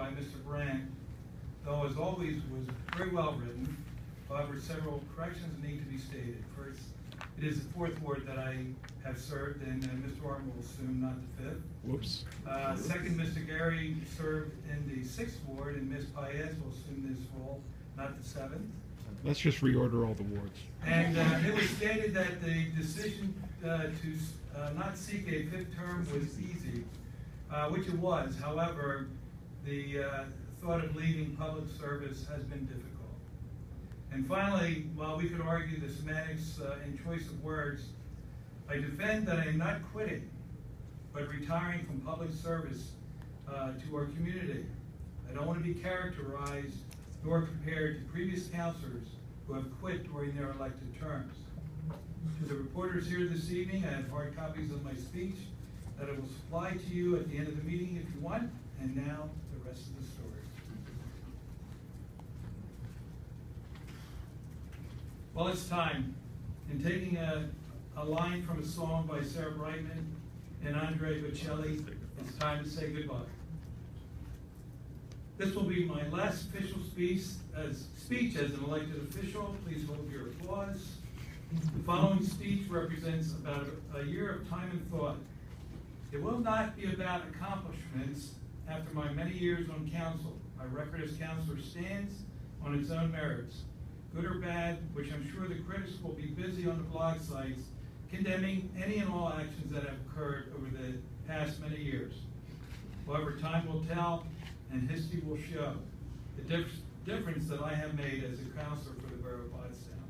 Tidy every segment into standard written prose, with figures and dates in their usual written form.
by Mr. Brandt, though as always was very well written. However, several corrections need to be stated. First, it is the 4th ward that I have served, and Mr. Orton will assume not the 5th. Whoops. Second, Mr. Gary served in the 6th ward, and Ms. Paez will assume this role, not the 7th. Let's just reorder all the wards. And it was stated that the decision to not seek a 5th term was easy, which it was. However, the thought of leaving public service has been difficult. And finally, while we could argue the semantics and choice of words, I defend that I am not quitting, but retiring from public service to our community. I don't want to be characterized nor compared to previous councilors who have quit during their elected terms. To the reporters here this evening, I have hard copies of my speech that I will supply to you at the end of the meeting if you want, and now the rest of the story. Well, it's time. In taking a line from a song by Sarah Brightman and Andre Bocelli, it's time to say goodbye. This will be my last official speech as an elected official. Please hold your applause. The following speech represents about a year of time and thought. It will not be about accomplishments after my many years on council. My record as councilor stands on its own merits, good or bad, which I'm sure the critics will be busy on the blog sites condemning any and all actions that have occurred over the past many years. However, time will tell and history will show the difference that I have made as a councilor for the borough of Pottstown.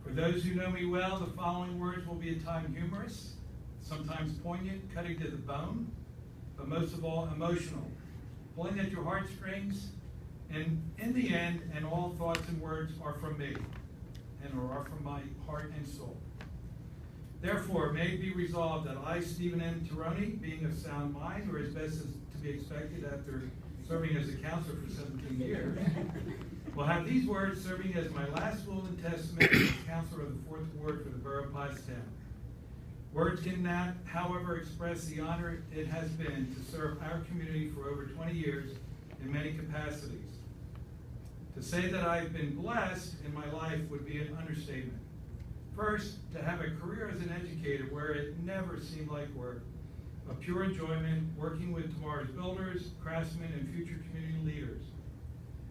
For those who know me well, the following words will be at times humorous, sometimes poignant, cutting to the bone, but most of all emotional, pulling at your heartstrings, and in the end, and all thoughts and words are from me, and are from my heart and soul. Therefore, may it be resolved that I, Stephen M. Toroney, being of sound mind, or as best as to be expected after serving as a councilor for 17 years, will have these words serving as my last will and testament as councilor of the 4th ward for the borough of Pottstown. Words cannot, however, express the honor it has been to serve our community for over 20 years in many capacities. To say that I've been blessed in my life would be an understatement. First, to have a career as an educator where it never seemed like work, a pure enjoyment working with tomorrow's builders, craftsmen, and future community leaders.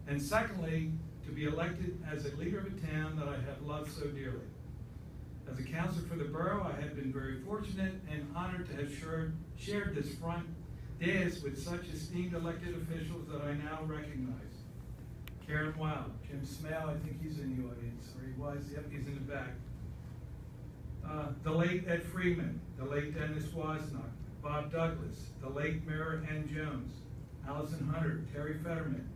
And secondly, to be elected as a leader of a town that I have loved so dearly. As a councilor for the borough, I have been very fortunate and honored to have shared this front dais with such esteemed elected officials that I now recognize. Karen Wow, Jim Smale, I think he's in the audience, or he was, yep, he's in the back. The late Ed Freeman, the late Dennis Wasnock, Bob Douglas, the late Mayor N. Jones, Allison Hunter, Terry Fetterman,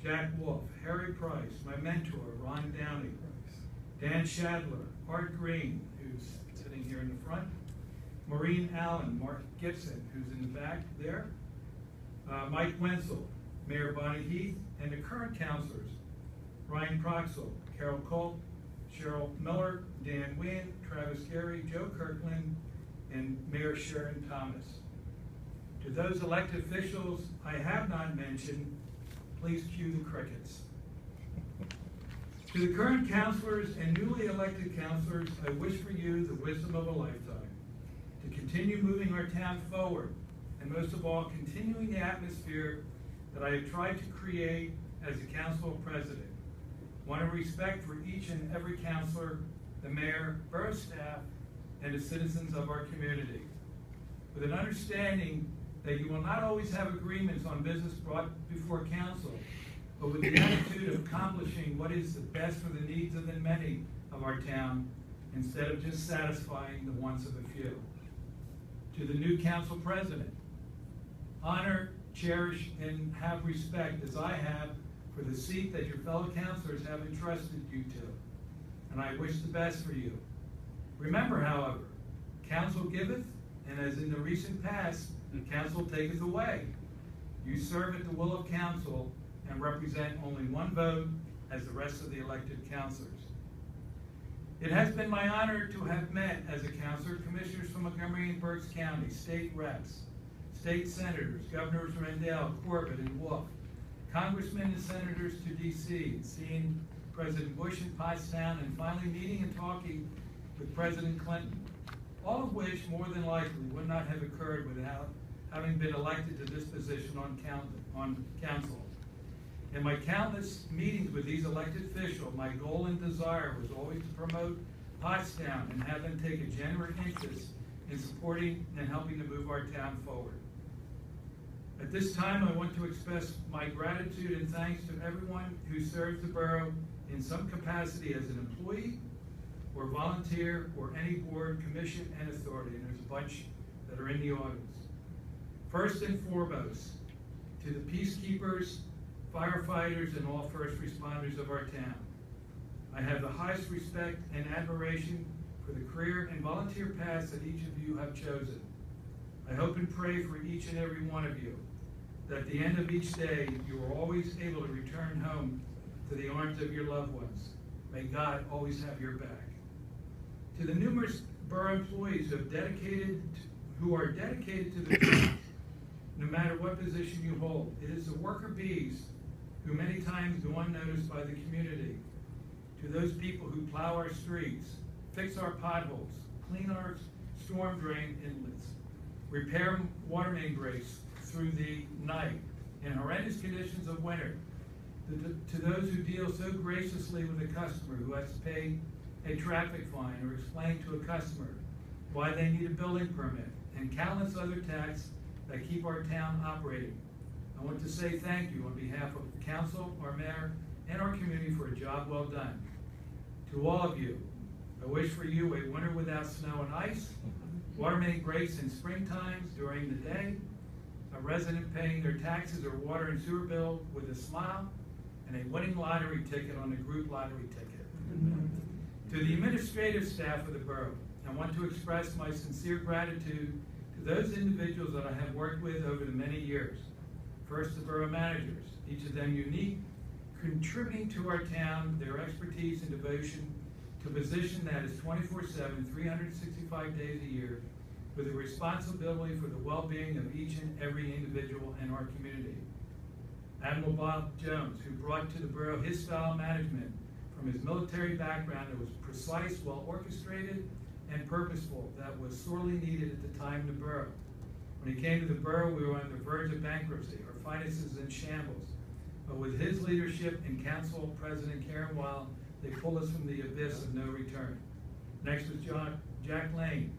Jack Wolf, Harry Price, my mentor, Ron Downey, Dan Shadler, Art Green, who's sitting here in the front, Maureen Allen, Mark Gibson, who's in the back there, Mike Wenzel, Mayor Bonnie Heath, and the current councilors, Ryan Proxel, Carol Colt, Cheryl Miller, Dan Wynn, Travis Gary, Joe Kirkland, and Mayor Sharon Thomas. To those elected officials I have not mentioned, please cue the crickets. To the current councilors and newly elected councilors, I wish for you the wisdom of a lifetime to continue moving our town forward, and most of all, continuing the atmosphere that I have tried to create as a council president. One of respect for each and every councilor, the mayor, borough staff, and the citizens of our community. With an understanding that you will not always have agreements on business brought before council, but with the attitude of accomplishing what is the best for the needs of the many of our town, instead of just satisfying the wants of a few. To the new council president, honor, cherish, and have respect as I have for the seat that your fellow councilors have entrusted you to, and I wish the best for you. Remember, however, council giveth, and as in the recent past, council taketh away. You serve at the will of council and represent only one vote as the rest of the elected councilors. It has been my honor to have met as a councilor commissioners from Montgomery and Berks County, state reps, state senators, Governors Rendell, Corbett, and Wolf, congressmen and senators to D.C., seeing President Bush in Pottstown, and finally meeting and talking with President Clinton, all of which more than likely would not have occurred without having been elected to this position on council. In my countless meetings with these elected officials, my goal and desire was always to promote Pottstown and have them take a genuine interest in supporting and helping to move our town forward. At this time, I want to express my gratitude and thanks to everyone who serves the borough in some capacity as an employee or volunteer or any board, commission, and authority, and there's a bunch that are in the audience. First and foremost, to the peacekeepers, firefighters, and all first responders of our town. I have the highest respect and admiration for the career and volunteer paths that each of you have chosen. I hope and pray for each and every one of you that at the end of each day, you are always able to return home to the arms of your loved ones. May God always have your back. To the numerous borough employees who are dedicated to the job, no matter what position you hold, it is the worker bees who many times go unnoticed by the community. To those people who plow our streets, fix our potholes, clean our storm drain inlets, repair water main breaks through the night in horrendous conditions of winter, to those who deal so graciously with a customer who has to pay a traffic fine or explain to a customer why they need a building permit, and countless other tasks that keep our town operating. I want to say thank you on behalf of the council, our mayor, and our community for a job well done. To all of you, I wish for you a winter without snow and ice, water main breaks in spring times during the day, a resident paying their taxes or water and sewer bill with a smile, and a winning lottery ticket on the group lottery ticket. To the administrative staff of the borough, I want to express my sincere gratitude to those individuals that I have worked with over the many years. First, the borough managers, each of them unique, contributing to our town their expertise and devotion to a position that is 24/7, 365 days a year, with a responsibility for the well-being of each and every individual in our community. Admiral Bob Jones, who brought to the borough his style of management from his military background that was precise, well orchestrated, and purposeful, that was sorely needed at the time in the borough. When he came to the borough, we were on the verge of bankruptcy, our finances in shambles. But with his leadership and council president Karen Weil, they pulled us from the abyss of no return. Next was Jack Lane,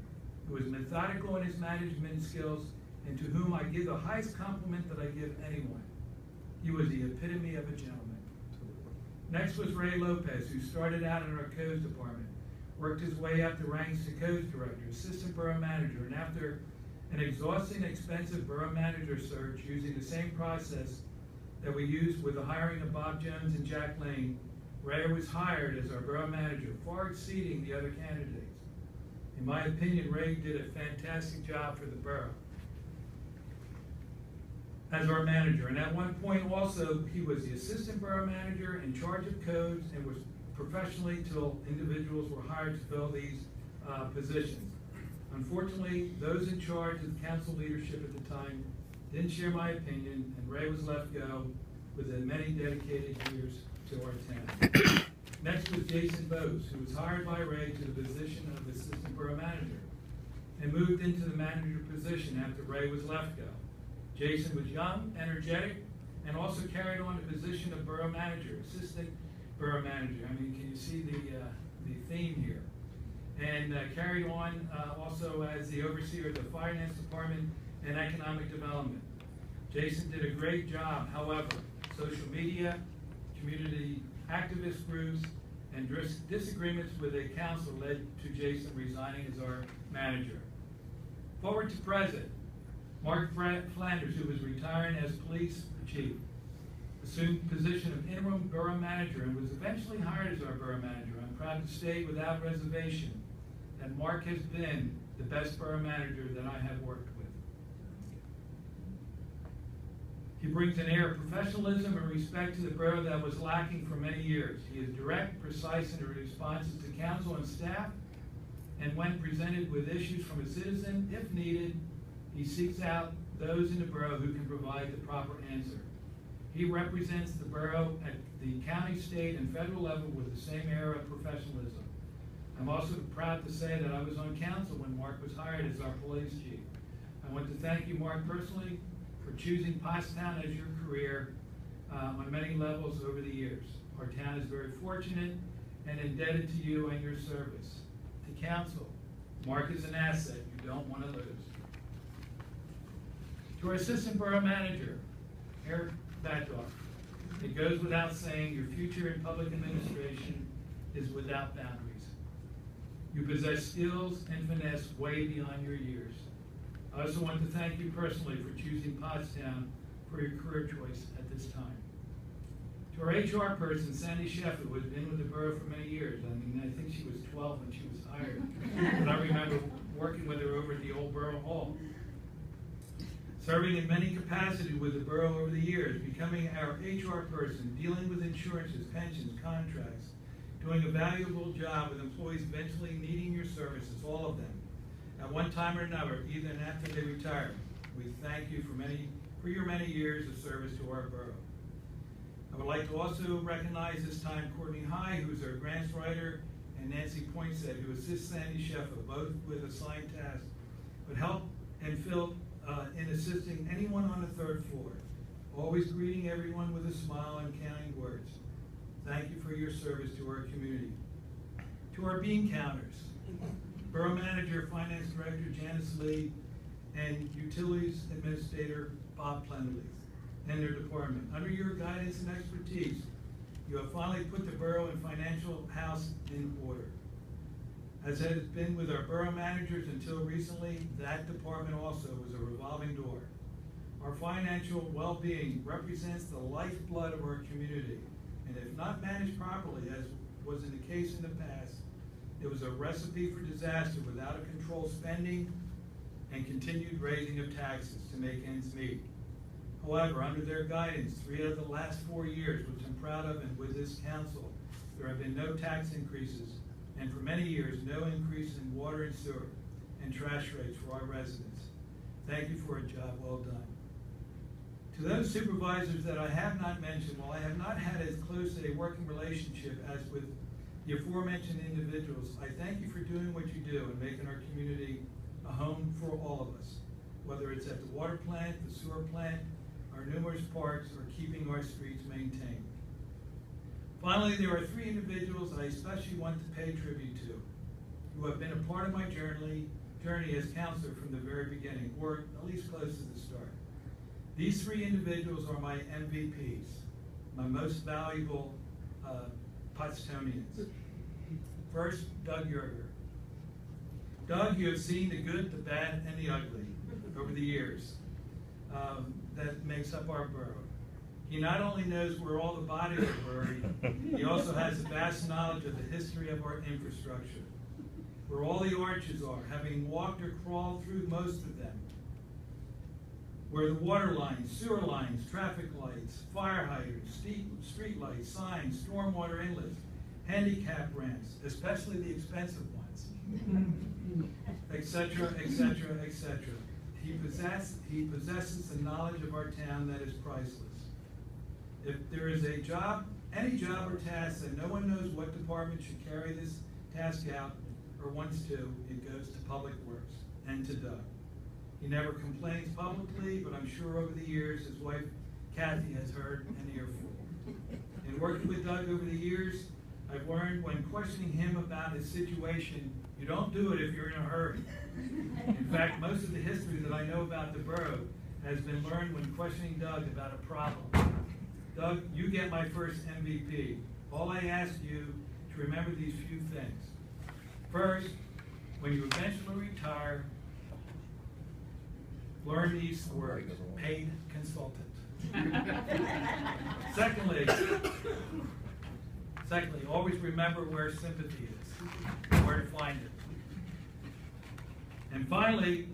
who was methodical in his management skills and to whom I give the highest compliment that I give anyone. He was the epitome of a gentleman. Next was Ray Lopez, who started out in our codes department, worked his way up the ranks to codes director, assistant borough manager, and after an exhausting, expensive borough manager search using the same process that we used with the hiring of Bob Jones and Jack Lane, Ray was hired as our borough manager, far exceeding the other candidates. In my opinion, Ray did a fantastic job for the borough as our manager. And at one point also, he was the assistant borough manager in charge of codes and was professionally till individuals were hired to fill these positions. Unfortunately, those in charge of council leadership at the time didn't share my opinion, and Ray was let go within many dedicated years to our town. Next was Jason Bose, who was hired by Ray to the position of assistant borough manager and moved into the manager position after Ray was let go. Jason was young, energetic, and also carried on the position of borough manager, assistant borough manager. I mean, can you see the theme here? And carried on also as the overseer of the finance department and economic development. Jason did a great job. However, social media, community activist groups, and disagreements with the council led to Jason resigning as our manager. Forward to present, Mark Flanders, who was retiring as police chief, assumed the position of interim borough manager and was eventually hired as our borough manager. I'm proud to state without reservation that Mark has been the best borough manager that I have worked with. He brings an air of professionalism and respect to the borough that was lacking for many years. He is direct, precise in his responses to council and staff, and when presented with issues from a citizen, if needed, he seeks out those in the borough who can provide the proper answer. He represents the borough at the county, state, and federal level with the same air of professionalism. I'm also proud to say that I was on council when Mark was hired as our police chief. I want to thank you, Mark, personally for choosing Pottstown as your career on many levels over the years. Our town is very fortunate and indebted to you and your service. To council, Mark is an asset you don't want to lose. To our assistant borough manager, Eric Baddock, it goes without saying your future in public administration is without boundaries. You possess skills and finesse way beyond your years. I also want to thank you personally for choosing Pottstown for your career choice at this time. To our HR person, Sandy Sheffield, who has been with the borough for many years. I mean, I think she was 12 when she was hired. But I remember working with her over at the old Borough Hall. Serving in many capacities with the borough over the years, becoming our HR person, dealing with insurances, pensions, contracts, doing a valuable job with employees eventually needing your services, all of them, at one time or another, even after they retire. We thank you for your many years of service to our borough. I would like to also recognize this time Courtney High, who is our grants writer, and Nancy Poinsett, who assists Sandy Sheffield, both with assigned tasks, but help and fill in assisting anyone on the third floor, always greeting everyone with a smile and kind words. Thank you for your service to our community. To our bean counters, Borough Manager, Finance Director Janice Lee, and Utilities Administrator Bob Plenderly, and their department. Under your guidance and expertise, you have finally put the borough and financial house in order. As has been with our borough managers until recently, that department also was a revolving door. Our financial well-being represents the lifeblood of our community, and if not managed properly, as was in the case in the past, it was a recipe for disaster without a controlled spending and continued raising of taxes to make ends meet. However, under their guidance, 3 out of the last 4 years, which I'm proud of, and with this council, there have been no tax increases, and for many years, no increase in water and sewer and trash rates for our residents. Thank you for a job well done. To those supervisors that I have not mentioned, while I have not had as close a working relationship as with the aforementioned individuals, I thank you for doing what you do and making our community a home for all of us, whether it's at the water plant, the sewer plant, our numerous parks, or keeping our streets maintained. Finally, there are 3 individuals I especially want to pay tribute to, who have been a part of my journey as counselor from the very beginning, or at least close to the start. These 3 individuals are my MVPs, my most valuable Pottstownians. First, Doug Yerger. Doug, you have seen the good, the bad, and the ugly over the years that makes up our borough. He not only knows where all the bodies are buried, he also has a vast knowledge of the history of our infrastructure, where all the arches are, having walked or crawled through most of them, where the water lines, sewer lines, traffic lights, fire hydrants, street lights, signs, stormwater inlets, handicap ramps, especially the expensive ones, etc., etc., etc. He possesses the knowledge of our town that is priceless. If there is a job, any job or task that no one knows what department should carry this task out or wants to, it goes to Public Works and to Doug. He never complains publicly, but I'm sure over the years his wife Kathy has heard an earful. In working with Doug over the years, I've learned when questioning him about his situation, you don't do it if you're in a hurry. In fact, most of the history that I know about the borough has been learned when questioning Doug about a problem. Doug, you get my first MVP. All I ask you to remember these few things. First, when you eventually retire, learn these words: paid consultant. Secondly, always remember where sympathy is, where to find it. And finally,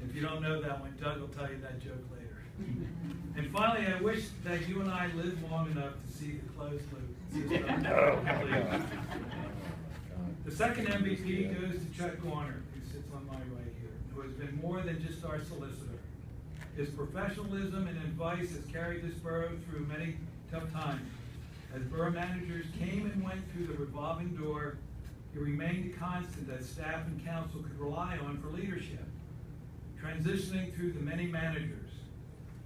if you don't know that one, Doug will tell you that joke later. And finally, I wish that you and I lived long enough to see the closed loop system complete. The second MVP goes to Chuck Garner, who sits on my right here, who has been more than just our solicitor. His professionalism and advice has carried this borough through many tough times. As borough managers came and went through the revolving door, he remained a constant that staff and council could rely on for leadership. Transitioning through the many managers.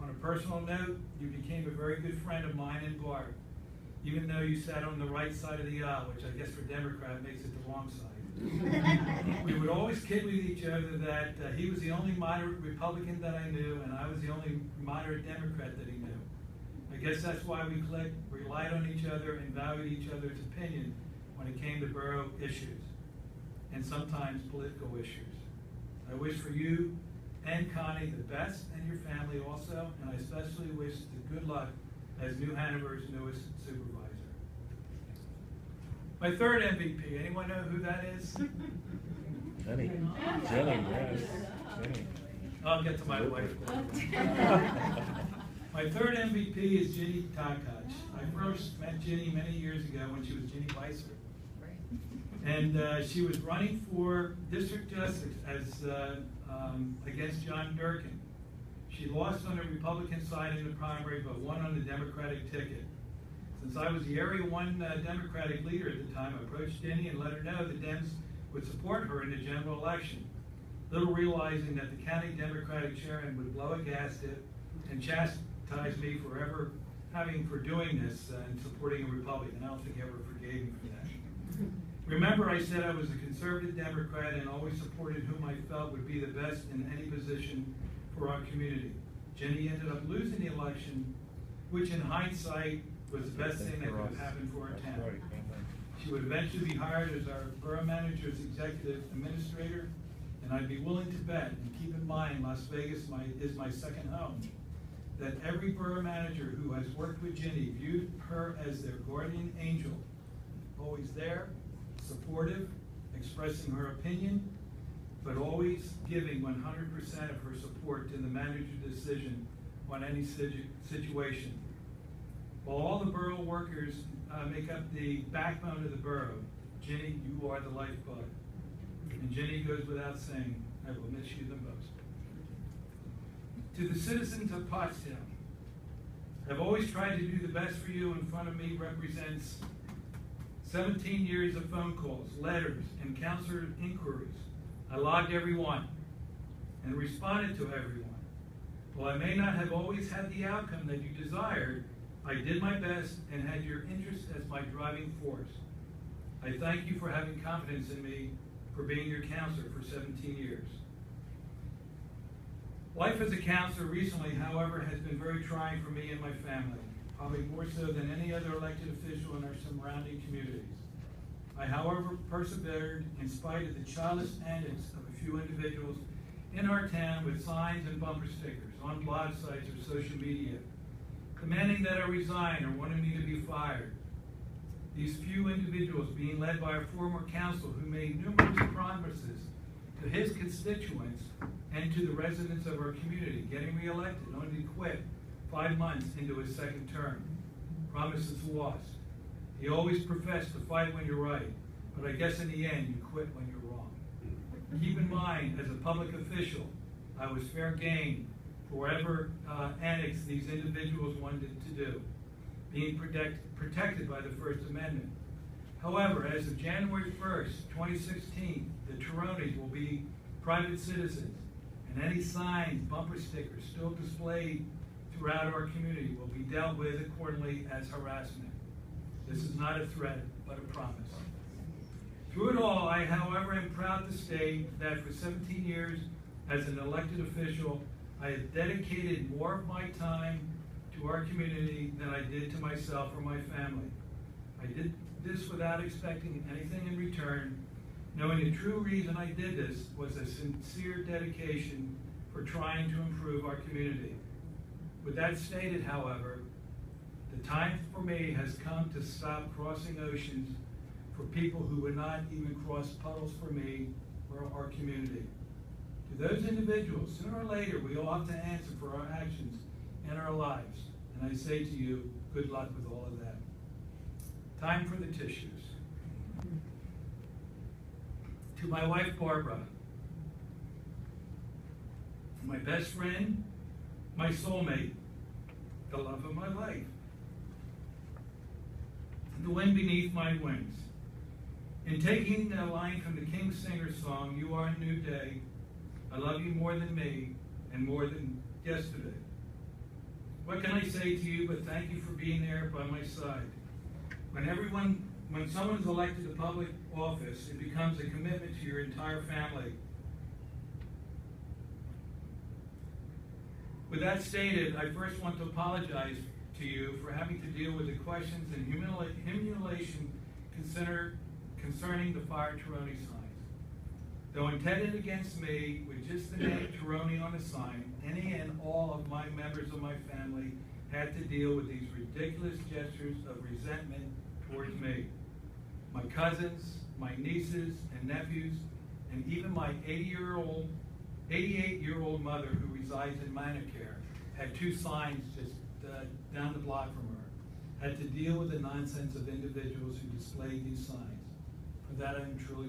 On a personal note, you became a very good friend of mine and Bart, even though you sat on the right side of the aisle, which I guess for Democrat makes it the wrong side. We would always kid with each other that he was the only moderate Republican that I knew, and I was the only moderate Democrat that he knew. I guess that's why we clicked, relied on each other, and valued each other's opinion when it came to borough issues, and sometimes political issues. I wish for you and Connie the best, and your family also, and I especially wish the good luck as New Hanover's newest supervisor. My third MVP, anyone know who that is? Jenny. Jenny, yes. Jenny. I'll get to my wife. My third MVP is Ginny Takach. I first met Ginny many years ago when she was Ginny Weiser. And she was running for district justice as against John Durkin. She lost on the Republican side in the primary, but won on the Democratic ticket. Since I was the Area 1 Democratic leader at the time, I approached Ginny and let her know the Dems would support her in the general election, little realizing that the county Democratic chairman would blow a gasket and chastise me for doing this and supporting a Republican. I don't think he ever forgave me for that. Remember, I said I was a conservative Democrat and always supported whom I felt would be the best in any position for our community. Jenny ended up losing the election, which in hindsight was the best thing that could have happened for our town. Right. She would eventually be hired as our borough manager's executive administrator, and I'd be willing to bet, and keep in mind Las Vegas is my second home, that every borough manager who has worked with Ginny viewed her as their guardian angel, always there, supportive, expressing her opinion, but always giving 100% of her support to the manager's decision on any situation. While all the borough workers make up the backbone of the borough, Ginny, you are the lifeblood. And Ginny goes without saying, I will miss you the most. To the citizens of Pottstown, I've always tried to do the best for you. In front of me represents 17 years of phone calls, letters, and counselor inquiries. I logged every one and responded to everyone. While I may not have always had the outcome that you desired, I did my best and had your interest as my driving force. I thank you for having confidence in me, for being your counselor for 17 years. Life as a counselor recently, however, has been very trying for me and my family, probably more so than any other elected official in our surrounding communities. I, however, persevered in spite of the childish antics of a few individuals in our town with signs and bumper stickers on blog sites or social media, demanding that I resign or wanting me to be fired. These few individuals being led by a former council who made numerous promises to his constituents and to the residents of our community, getting reelected, only to quit 5 months into his second term. Promises lost. He always professed to fight when you're right, but I guess in the end, you quit when you're wrong. Keep in mind, as a public official, I was fair game for whatever annex these individuals wanted to do, being protected by the First Amendment. However, as of January 1st, 2016, the Toronys will be private citizens, and any signs, bumper stickers still displayed throughout our community will be dealt with accordingly as harassment. This is not a threat, but a promise. Through it all, I, however, am proud to state that for 17 years as an elected official, I have dedicated more of my time to our community than I did to myself or my family. I did this without expecting anything in return, knowing the true reason I did this was a sincere dedication for trying to improve our community. With that stated, however, the time for me has come to stop crossing oceans for people who would not even cross puddles for me or our community. To those individuals, sooner or later, we all have to answer for our actions and our lives. And I say to you, good luck with all of that. Time for the tissues. To my wife, Barbara, my best friend, my soulmate, the love of my life, the wind beneath my wings. In taking a line from the King Singer song, "You Are a New Day," I love you more than me and more than yesterday. What can I say to you but thank you for being there by my side? When someone's elected to public office, it becomes a commitment to your entire family. With that stated, I first want to apologize to you for having to deal with the questions and humiliation concerning the fire Toroney signs. Though intended against me, with just the name Toroney on the sign, any and all of my members of my family had to deal with these ridiculous gestures of resentment towards me. My cousins, my nieces and nephews, and even my 88-year-old mother who resides in Manicare had two signs just down the block from her, had to deal with the nonsense of individuals who displayed these signs. For that I am truly